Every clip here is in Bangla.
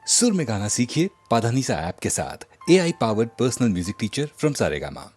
सुर में गाना सीखिए पाधानीसा ऐप के साथ। AI powered personal music teacher from Saregama.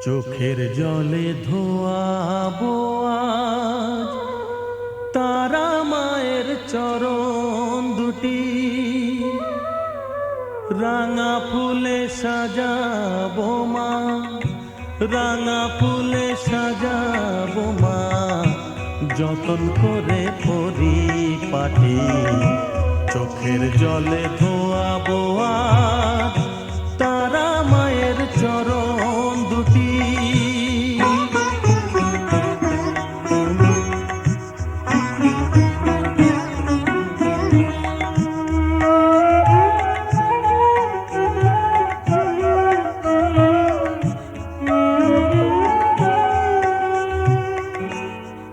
চোখের জলে ধোয়াবো আজ তারা মায়ের চরণ দুটি, রাঙা ফুলে সাজাবো মা, রাঙা ফুলে সাজাবো মা, যতন করে পরিপাটি। চোখের জলে ধোয়াবো আজ তারা মায়ের চরণ দুটি।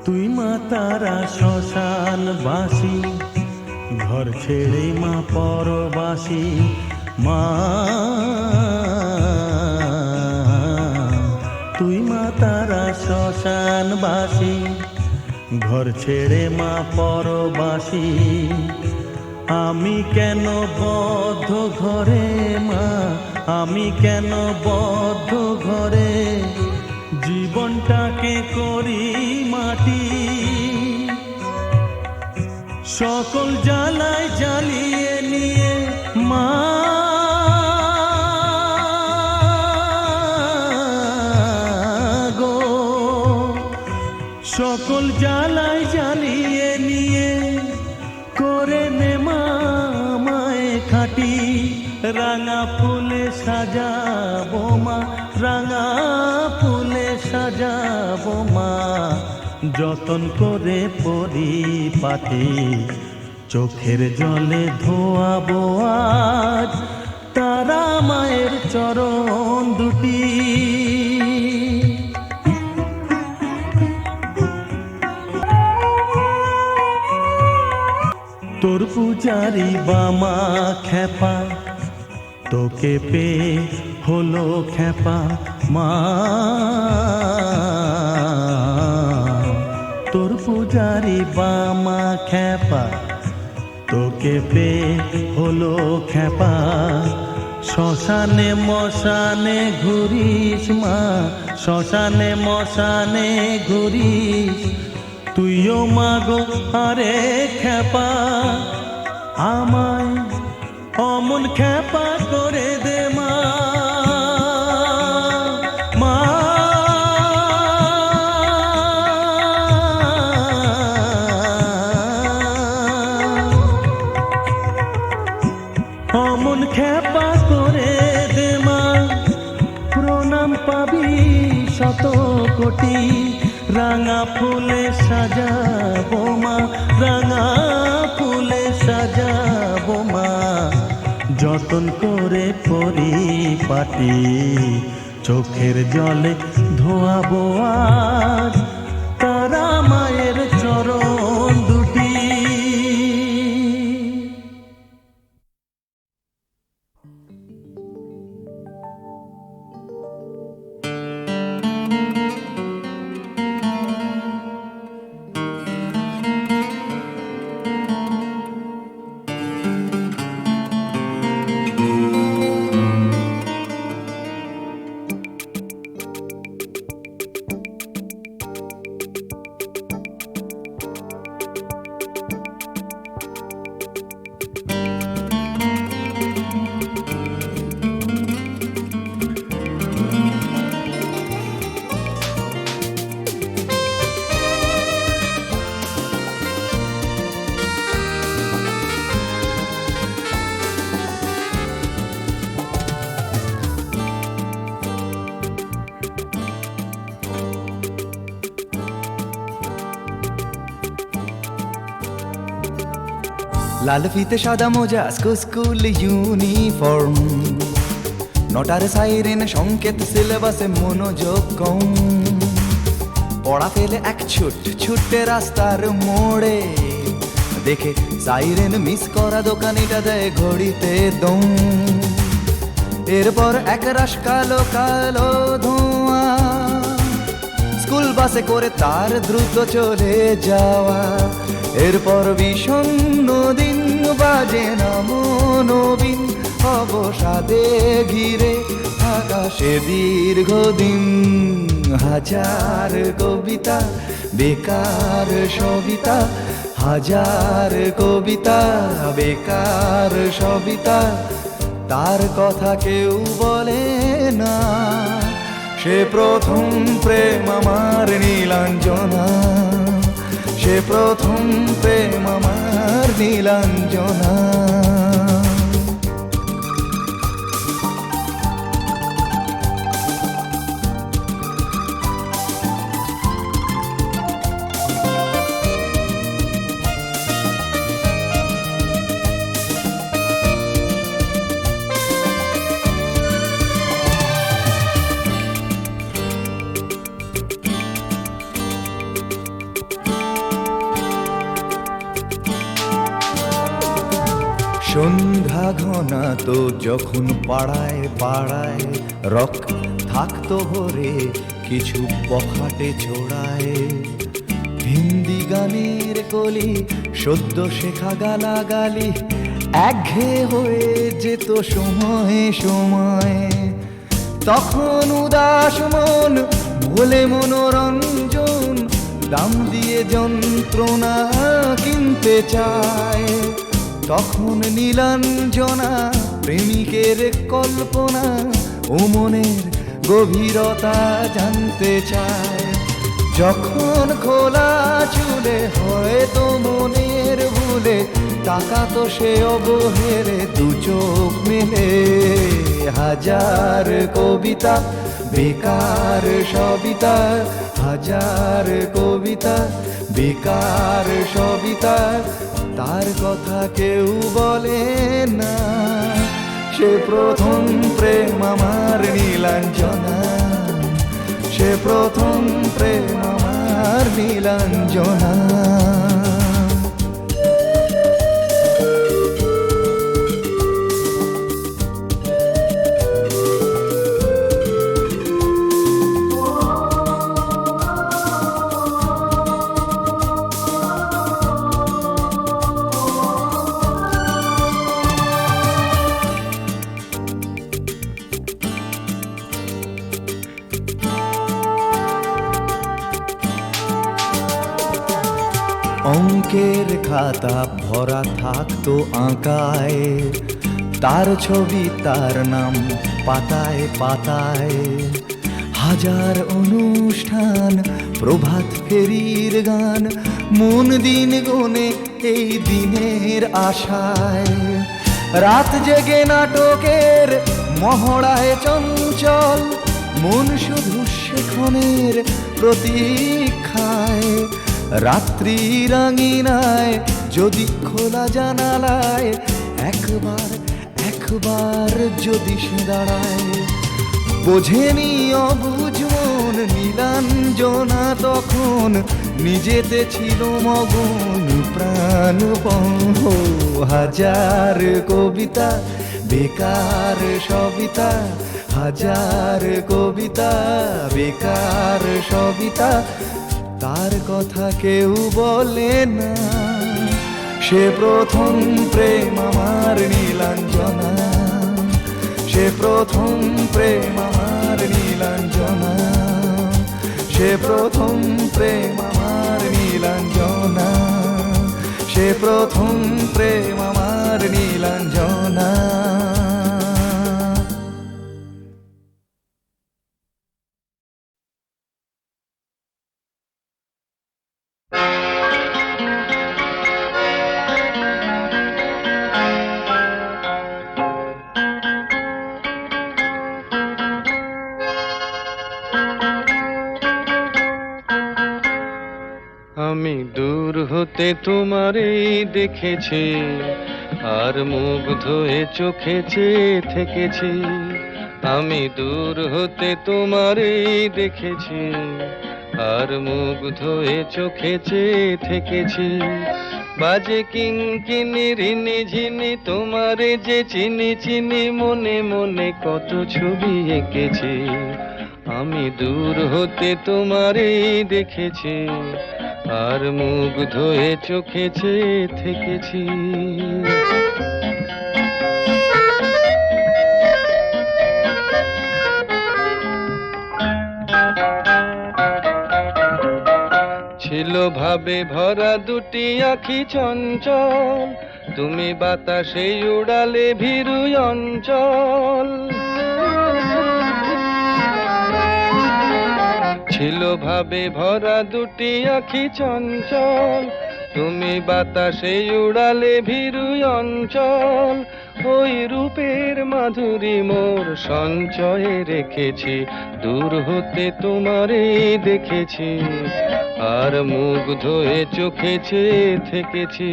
তুই মা তারা শ্মশানবাসী, ঘর ছেড়ে মা পরবাসী, মা তুই মা তারা শ্মশানবাসী, ঘর ছেড়ে মা পরবাসী। আমি কেন বদ্ধ ঘরে মা, আমি কেন বদ্ধ ঘরে, জীবনটাকে করি মাটি। সকল জ্বালায় জ্বালিয়ে নিয়ে মা গো, সকল জ্বালায় জ্বালিয়ে নিয়ে করে নে মা মায়ে খাটি। রাঙা ফুলে সাজাবো মা, রাঙা ফুলে সাজাবো মা, যতন করে পরিপাটি। চোখের জলে ধোয়াবো আজ তারা মায়ের চরণ দুটি। তোর পূজারি বামা খেপা, তোকে পে হলো খেপা মা। তোর পূজারি বামা খেপা, তোকে পে হলো খেপা। শ্মশানে মশানে ঘুরিস মা, শ্মশানে মশানে ঘুরিস, তুইও মাগো আরে খেপা। আমায় অমন খেপা করে দে মা, মা অমন খেপা করে দে মা, প্রণাম পাবি শত কোটি। রাঙা ফুলে সাজাবো মা, রাঙা ফুলে সাজাবো মা, যতন করে পরিপাটি। চোখের জলে ধোয়াবো আজ তারা মায়ের চরণ দুটি। লাল ফিতে সাদা মোজা স্কুল ইউনিফর্ম, নটার সাইরেন সংকেত সিলেবাসে মনোযোগ কম। পড়া ফেলে এক ছুটে রাস্তার মোড়ে, দেখে সাইরেন মিস করা দোকানিটা দেয় ঘড়িতে দম। এরপর এক রাশ কালো কালো ধোঁয়া, স্কুল বাসে করে তার দ্রুত চলে যাওয়া। এরপর বিষণ্ণ দিন বাজে না মনোবিন, অবসাদে ঘিরে আকাশে দীর্ঘদিন হাজার কবিতা বেকার সবিতা, হাজার কবিতা বেকার সবিতা, তার কথা কেউ বলে না। সে প্রথম প্রেম আমার নীলাঞ্জনা, সে প্রথম প্রেম আমার নীলাঞ্জনা। সন্ধ্যা ঘনা তো যখন পাড়ায় পাড়ায় রক থাকতো ভরে কিছু পখাটে ছোড়ায়, হিন্দি গানের কলি সদ্য শেখা গালাগালি একঘেয়ে হয়ে যেত সময়ে সময়ে। তখন উদাস মন ভোলে মনোরঞ্জন দাম দিয়ে যন্ত্রণা কিনতে চায়। তখন নীলাঞ্জনা প্রেমিকের কল্পনা ও মনের গভীরতা জানতে চায়। যখন খোলা চুলে হয়তো মনের ভুলে তাকাতো সে অবহেলে দু চোখ মেলে, হাজার কবিতা বেকার সবিতা, হাজার কবিতা বেকার সবিতা, তার কথা কেউ বলে না। সে প্রথম প্রেম আমার নীলাঞ্জনা, সে প্রথম প্রেম আমার নীলাঞ্জনা। অঙ্কের খাতা ভরা থাকতো আঁকায়, তার ছবি তার নাম পাতায় পাতায়। হাজার অনুষ্ঠান প্রভাত ফেরির গান মন দিন গুনে এই দিনের আশায়। রাত জেগে নাটকের মহড়ায় চঞ্চল মন শুধু সেক্ষণের প্রতীক্ষায়। রাত্রি রাঙিনায় যদি খোলা জানালায় একবার একবার যদি সে দাঁড়ায়, বোঝেনি অবুঝ মন নীলাঞ্জনা তখন নিজেতে ছিল মগন প্রাণপণ। হাজার কবিতা বেকার সবিতা, হাজার কবিতা বেকার সবিতা, তার কথা কেউ বলে না। সে প্রথম প্রেম আমার নীলাঞ্জনা, সে প্রথম প্রেম আমার নীলাঞ্জনা, সে প্রথম প্রেম আমার নীলাঞ্জনা, সে প্রথম প্রেম আমার নীলাঞ্জনা। আমি দূর হতে তোমারই দেখেছি, আর মুগ্ধ হয়ে চোখে চেয়ে থেকেছি। আমি দূর হতে তোমারই দেখেছি, আর মুগ্ধ হয়ে চোখে চেয়ে থেকেছি। বাজে কিঙ্কিনি রিনি ঝিনি তোমারে যে চিনি চিনি, মনে মনে কত ছবি এঁকেছি। আমি দূর হতে তোমারই দেখেছি, আর মুগ্ধ হয়ে চোখে চেয়ে থেকেছি। ছিল ভাবে ভরা দুটি আঁখি চঞ্চল, তুমি বাতাসে উড়ালে ভীরু অঞ্চল। ছিল ভাবে ভরা দুটি আঁখি চঞ্চল, তুমি বাতাসে উড়ালে ভীরু অঞ্চল। ওই রূপের মাধুরী মোর সঞ্চয়ে রেখেছি, দূর হতে তোমারে দেখেছি, আর মুগ্ধ হয়ে চোখে চেয়ে থেকেছি।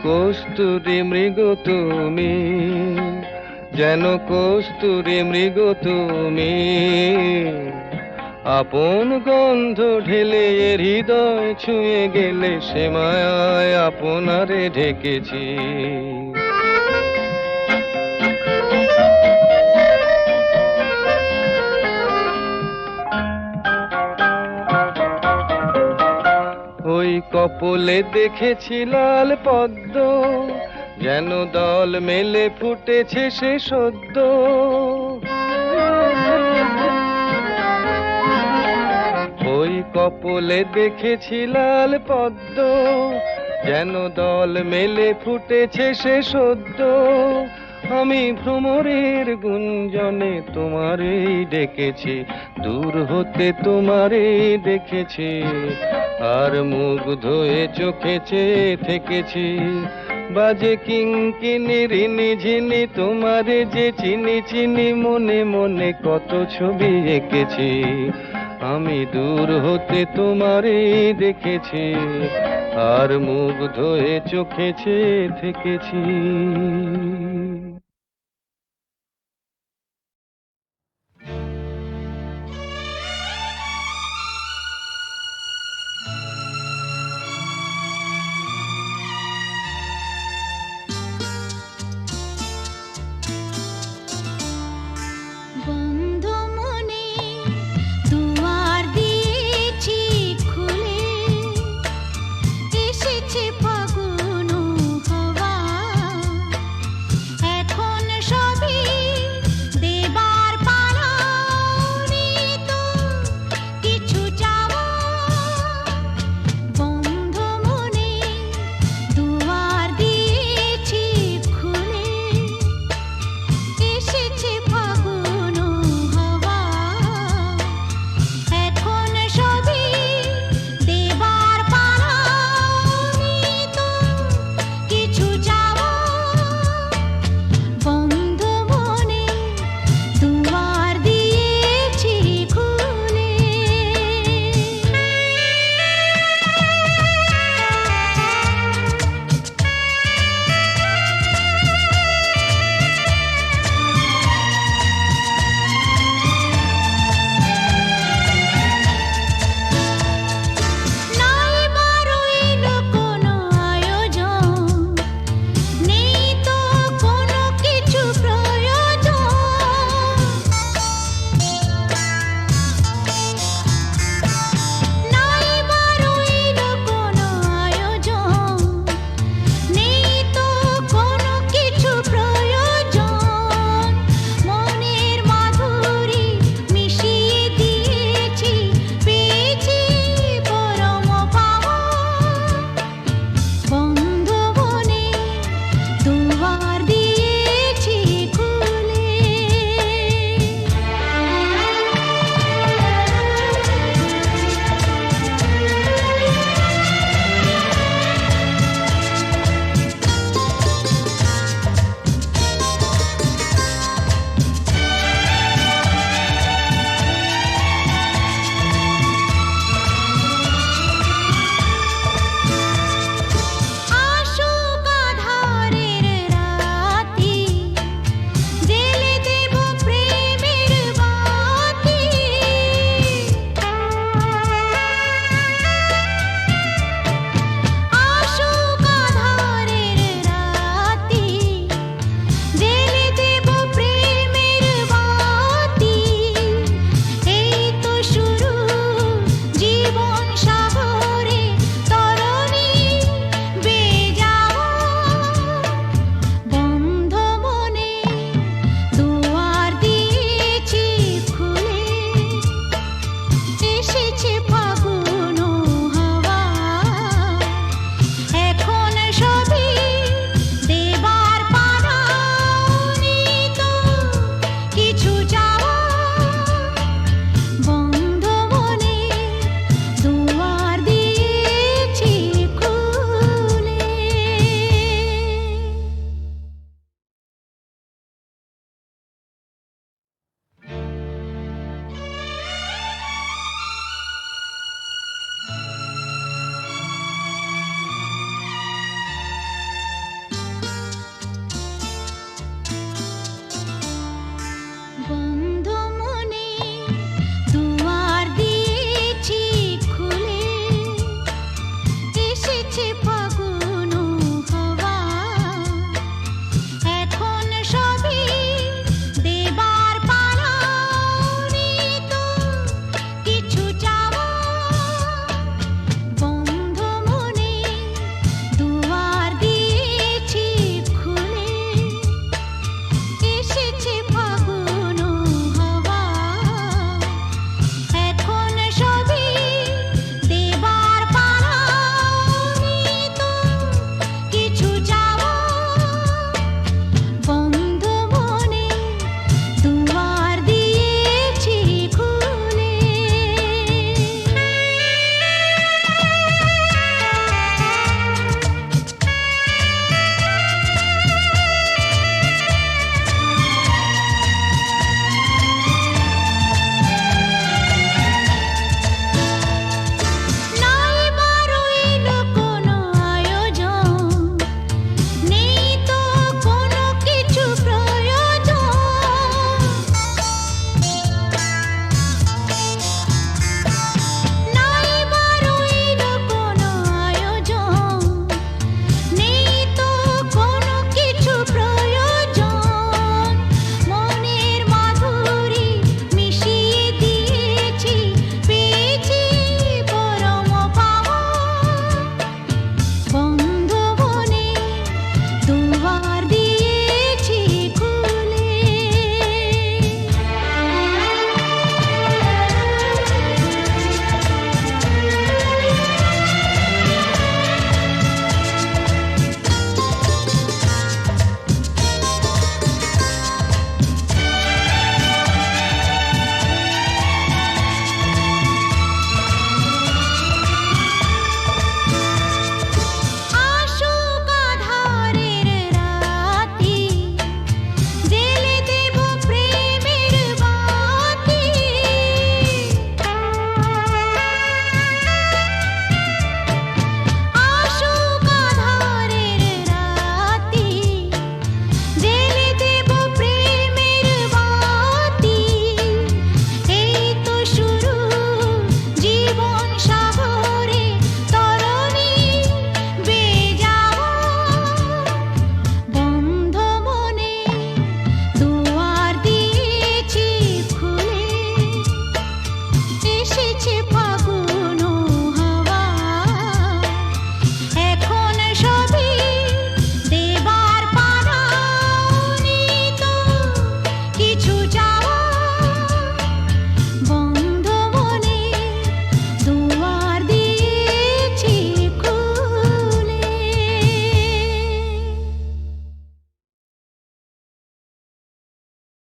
কস্তুরী মৃগ তুমি, যেন কস্তুরী মৃগ তুমি, আপন গন্ধ ঢেলে হৃদয় ছুঁয়ে গেলে, সে মায়ায় আপনারে ঢেকেছি। ওই কপলে দেখেছি লাল পদ্ম, যেন দল মেলে ফুটেছে সে সদ্য। ওই কপলে দেখেছি লাল পদ্ম, যেন দল মেলে ফুটেছে সে সদ্য। আমি ভ্রমরের গুঞ্জনে তোমারেই ডেকেছি, দূর হতে তোমারেই দেখেছি, আর মুগ্ধ হয়ে চোখে চেয়ে থেকেছি। বাজে কিঙ্কিনি রিনি ঝিনি, তোমারে যে চিনি চিনি, মনে মনে কত ছবি এঁকেছি। আমি দূর হতে তোমারেই দেখেছি, আর মুগ্ধ হয়ে চোখে চেয়ে থেকেছি।